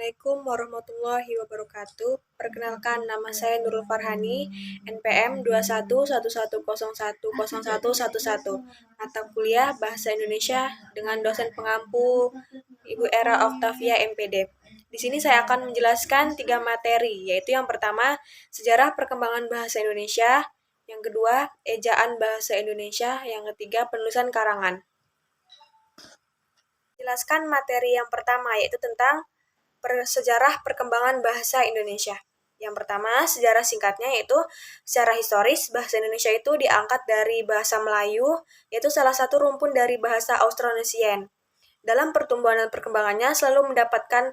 Assalamualaikum warahmatullahi wabarakatuh. Perkenalkan, nama saya Nurul Farhani, NPM 2111010111. Mata kuliah Bahasa Indonesia dengan dosen pengampu Ibu Era Octavia MPD. Di sini saya akan menjelaskan 3 materi, yaitu yang pertama, sejarah perkembangan bahasa Indonesia, yang kedua, ejaan bahasa Indonesia, yang ketiga, penulisan karangan. Jelaskan materi yang pertama, yaitu tentang sejarah perkembangan bahasa Indonesia. Yang pertama, sejarah singkatnya yaitu secara historis bahasa Indonesia itu diangkat dari bahasa Melayu, yaitu salah satu rumpun dari bahasa Austronesian. Dalam pertumbuhan dan perkembangannya selalu mendapatkan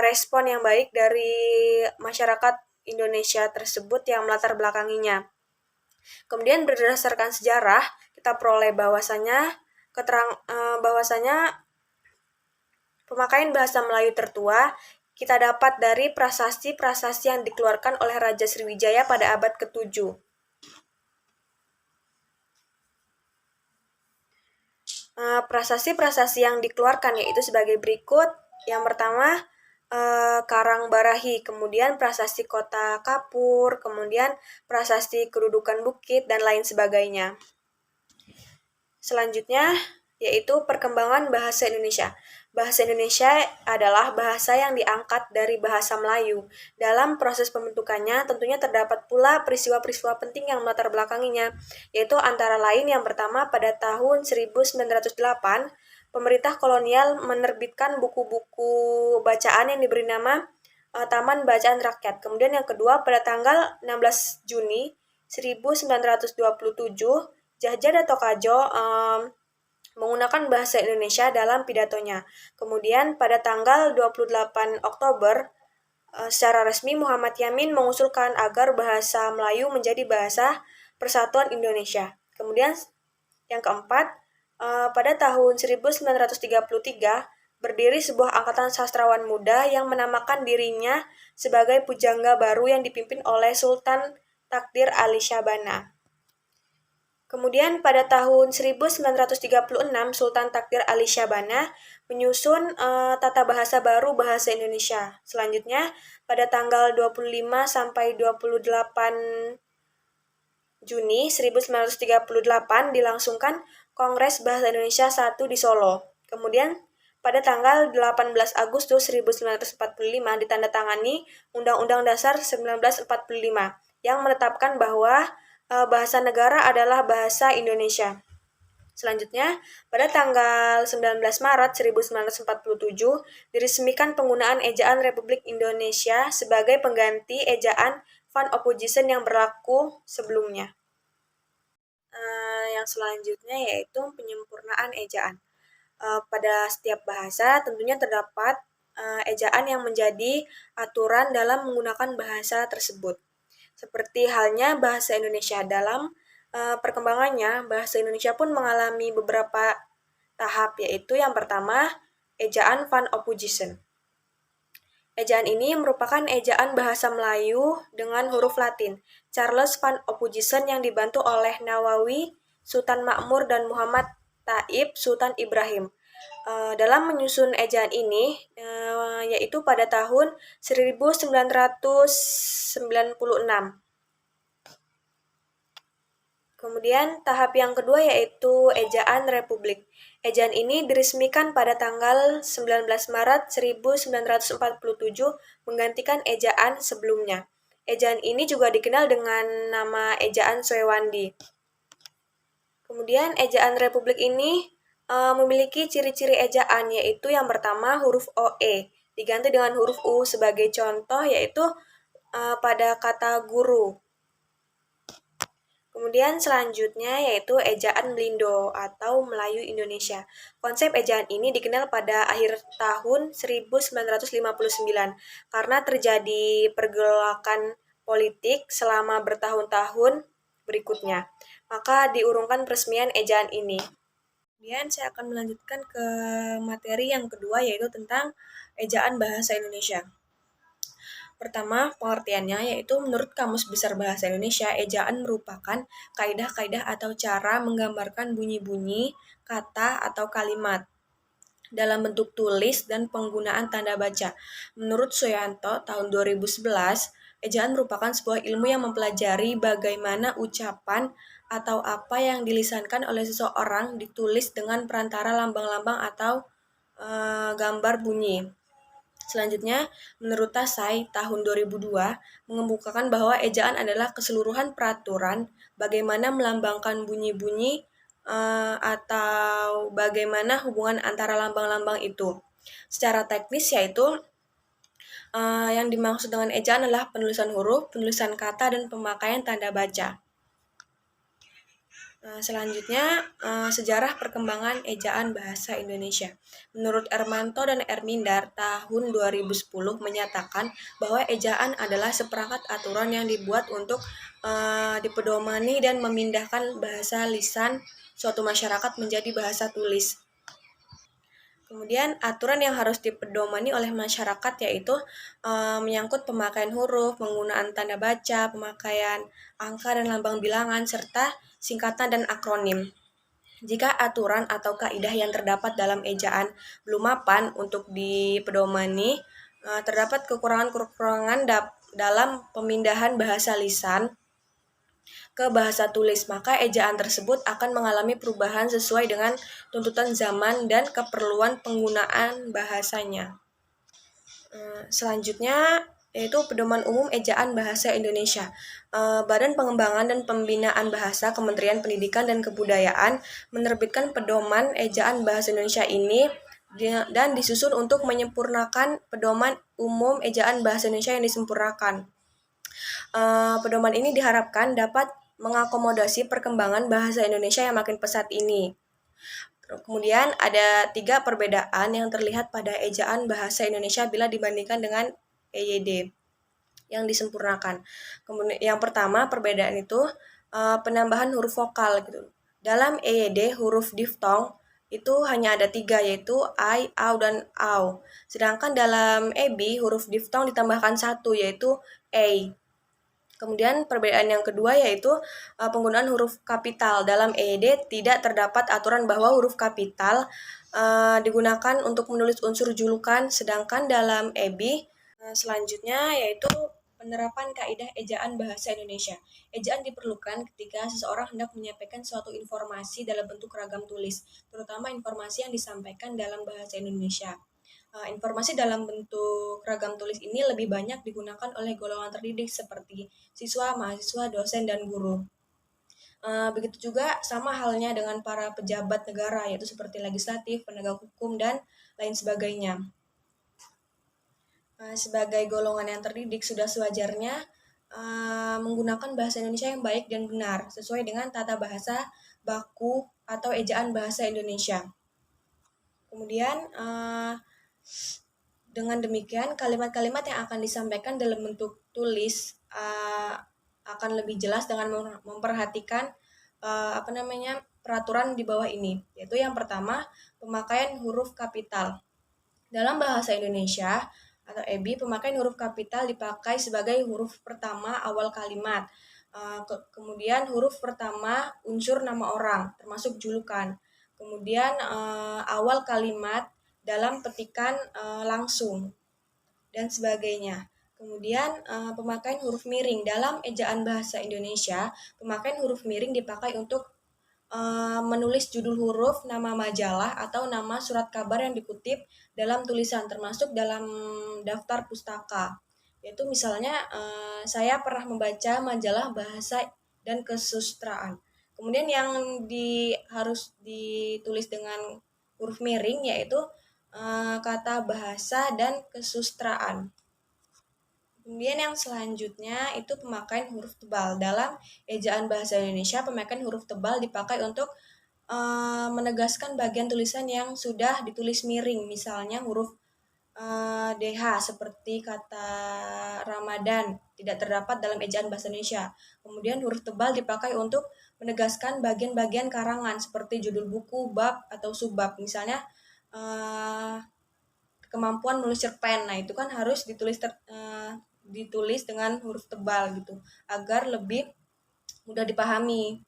respon yang baik dari masyarakat Indonesia tersebut yang melatar belakanginya. Kemudian berdasarkan sejarah, kita peroleh bahwasanya pemakaian bahasa Melayu tertua kita dapat dari prasasti-prasasti yang dikeluarkan oleh Raja Sriwijaya pada abad ke-7. Prasasti-prasasti yang dikeluarkan yaitu sebagai berikut. Yang pertama, Karang Barahi, kemudian prasasti Kota Kapur, kemudian prasasti Kedudukan Bukit, dan lain sebagainya. Selanjutnya, yaitu perkembangan bahasa Indonesia. Bahasa Indonesia adalah bahasa yang diangkat dari bahasa Melayu. Dalam proses pembentukannya tentunya terdapat pula peristiwa-peristiwa penting yang melatar belakanginya, yaitu antara lain yang pertama pada tahun 1908, pemerintah kolonial menerbitkan buku-buku bacaan yang diberi nama Taman Bacaan Rakyat. Kemudian yang kedua pada tanggal 16 Juni 1927, Djajah Dato Kadjo menggunakan bahasa Indonesia dalam pidatonya. Kemudian pada tanggal 28 Oktober, secara resmi Muhammad Yamin mengusulkan agar bahasa Melayu menjadi bahasa Persatuan Indonesia. Kemudian yang keempat, pada tahun 1933, berdiri sebuah angkatan sastrawan muda yang menamakan dirinya sebagai pujangga baru yang dipimpin oleh Sultan Takdir Ali Syabana. Kemudian pada tahun 1936, Sultan Takdir Ali Syabana menyusun tata bahasa baru bahasa Indonesia. Selanjutnya, pada tanggal 25 sampai 28 Juni 1938 dilangsungkan Kongres Bahasa Indonesia I di Solo. Kemudian, pada tanggal 18 Agustus 1945 ditandatangani Undang-Undang Dasar 1945 yang menetapkan bahwa bahasa negara adalah bahasa Indonesia. Selanjutnya, pada tanggal 19 Maret 1947 diresmikan penggunaan ejaan Republik Indonesia sebagai pengganti ejaan Van Ophuijsen yang berlaku sebelumnya. Yang selanjutnya yaitu penyempurnaan ejaan. Pada setiap bahasa tentunya terdapat ejaan yang menjadi aturan dalam menggunakan bahasa tersebut. Seperti halnya bahasa Indonesia, dalam perkembangannya, bahasa Indonesia pun mengalami beberapa tahap, yaitu yang pertama, ejaan Van Ophuijsen. Ejaan ini merupakan ejaan bahasa Melayu dengan huruf Latin. Charles Van Ophuijsen yang dibantu oleh Nawawi, Sultan Makmur, dan Muhammad Thaib Sultan Ibrahim. Dalam menyusun ejaan ini, yaitu pada tahun 1996. Kemudian tahap yang kedua yaitu ejaan Republik. Ejaan ini diresmikan pada tanggal 19 Maret 1947 menggantikan ejaan sebelumnya. Ejaan ini juga dikenal dengan nama ejaan Swewandi. Kemudian ejaan Republik ini memiliki ciri-ciri ejaan, yaitu yang pertama huruf OE diganti dengan huruf U sebagai contoh, yaitu pada kata guru. Kemudian selanjutnya yaitu ejaan Melindo atau Melayu Indonesia. Konsep ejaan ini dikenal pada akhir tahun 1959 karena terjadi pergolakan politik selama bertahun-tahun berikutnya. Maka diurungkan peresmian ejaan ini. Kemudian saya akan melanjutkan ke materi yang kedua yaitu tentang ejaan bahasa Indonesia. Pertama, pengertiannya yaitu menurut Kamus Besar Bahasa Indonesia, ejaan merupakan kaidah-kaidah atau cara menggambarkan bunyi-bunyi, kata, atau kalimat. dalam bentuk tulis dan penggunaan tanda baca. Menurut Suyanto, tahun 2011, ejaan merupakan sebuah ilmu yang mempelajari bagaimana ucapan atau apa yang dilisankan oleh seseorang ditulis dengan perantara lambang-lambang atau gambar bunyi. Selanjutnya, menurut Tasai, tahun 2002, mengemukakan bahwa ejaan adalah keseluruhan peraturan bagaimana melambangkan bunyi-bunyi atau bagaimana hubungan antara lambang-lambang itu. Secara teknis yaitu yang dimaksud dengan ejaan adalah penulisan huruf, penulisan kata, dan pemakaian tanda baca. Selanjutnya, sejarah perkembangan ejaan bahasa Indonesia. Menurut Ermanto dan Ermindar, tahun 2010 menyatakan bahwa ejaan adalah seperangkat aturan yang dibuat untuk dipedomani dan memindahkan bahasa lisan suatu masyarakat menjadi bahasa tulis. Kemudian aturan yang harus dipedomani oleh masyarakat yaitu menyangkut pemakaian huruf, penggunaan tanda baca, pemakaian angka dan lambang bilangan, serta singkatan dan akronim. Jika aturan atau kaidah yang terdapat dalam ejaan belum mapan untuk dipedomani, terdapat kekurangan-kekurangan dalam pemindahan bahasa lisan ke bahasa tulis, maka ejaan tersebut akan mengalami perubahan sesuai dengan tuntutan zaman dan keperluan penggunaan bahasanya. Selanjutnya yaitu Pedoman Umum Ejaan Bahasa Indonesia. Badan Pengembangan dan Pembinaan Bahasa Kementerian Pendidikan dan Kebudayaan menerbitkan Pedoman Ejaan Bahasa Indonesia ini dan disusun untuk menyempurnakan Pedoman Umum Ejaan Bahasa Indonesia yang disempurnakan. Pedoman ini diharapkan dapat mengakomodasi perkembangan bahasa Indonesia yang makin pesat ini. Kemudian ada 3 perbedaan yang terlihat pada ejaan bahasa Indonesia bila dibandingkan dengan EYD yang disempurnakan. Kemudian yang pertama perbedaan itu penambahan huruf vokal gitu. Dalam EYD huruf diftong itu hanya ada 3 yaitu I, au, dan au. Sedangkan dalam EB huruf diftong ditambahkan 1 yaitu A. Kemudian perbedaan yang kedua yaitu penggunaan huruf kapital. Dalam EYD tidak terdapat aturan bahwa huruf kapital digunakan untuk menulis unsur julukan, sedangkan dalam EB selanjutnya yaitu penerapan kaidah ejaan bahasa Indonesia. Ejaan diperlukan ketika seseorang hendak menyampaikan suatu informasi dalam bentuk ragam tulis, terutama informasi yang disampaikan dalam bahasa Indonesia. Informasi dalam bentuk ragam tulis ini lebih banyak digunakan oleh golongan terdidik seperti siswa, mahasiswa, dosen, dan guru. Begitu juga sama halnya dengan para pejabat negara, yaitu seperti legislatif, penegak hukum, dan lain sebagainya. Sebagai golongan yang terdidik, sudah sewajarnya menggunakan bahasa Indonesia yang baik dan benar, sesuai dengan tata bahasa baku atau ejaan bahasa Indonesia. Kemudian, dengan demikian, kalimat-kalimat yang akan disampaikan dalam bentuk tulis akan lebih jelas dengan memperhatikan peraturan di bawah ini. Yaitu yang pertama, pemakaian huruf kapital. Dalam bahasa Indonesia atau EB, pemakaian huruf kapital dipakai sebagai huruf pertama awal kalimat. Kemudian huruf pertama unsur nama orang, termasuk julukan. Kemudian awal kalimat dalam petikan langsung dan sebagainya. Kemudian pemakaian huruf miring. Dalam ejaan bahasa Indonesia, pemakaian huruf miring dipakai untuk menulis judul huruf, nama majalah, atau nama surat kabar yang dikutip dalam tulisan, termasuk dalam daftar pustaka. Yaitu misalnya saya pernah membaca majalah bahasa dan kesusastraan. Kemudian yang harus ditulis dengan huruf miring yaitu kata bahasa dan kesusastraan. Kemudian yang selanjutnya itu pemakaian huruf tebal. Dalam ejaan bahasa Indonesia, pemakaian huruf tebal dipakai untuk menegaskan bagian tulisan yang sudah ditulis miring. Misalnya huruf DH seperti kata Ramadan tidak terdapat dalam ejaan bahasa Indonesia. Kemudian huruf tebal dipakai untuk menegaskan bagian-bagian karangan seperti judul buku, bab, atau subbab. Misalnya kemampuan menulis cerpen. Nah, itu kan harus ditulis dengan huruf tebal gitu agar lebih mudah dipahami.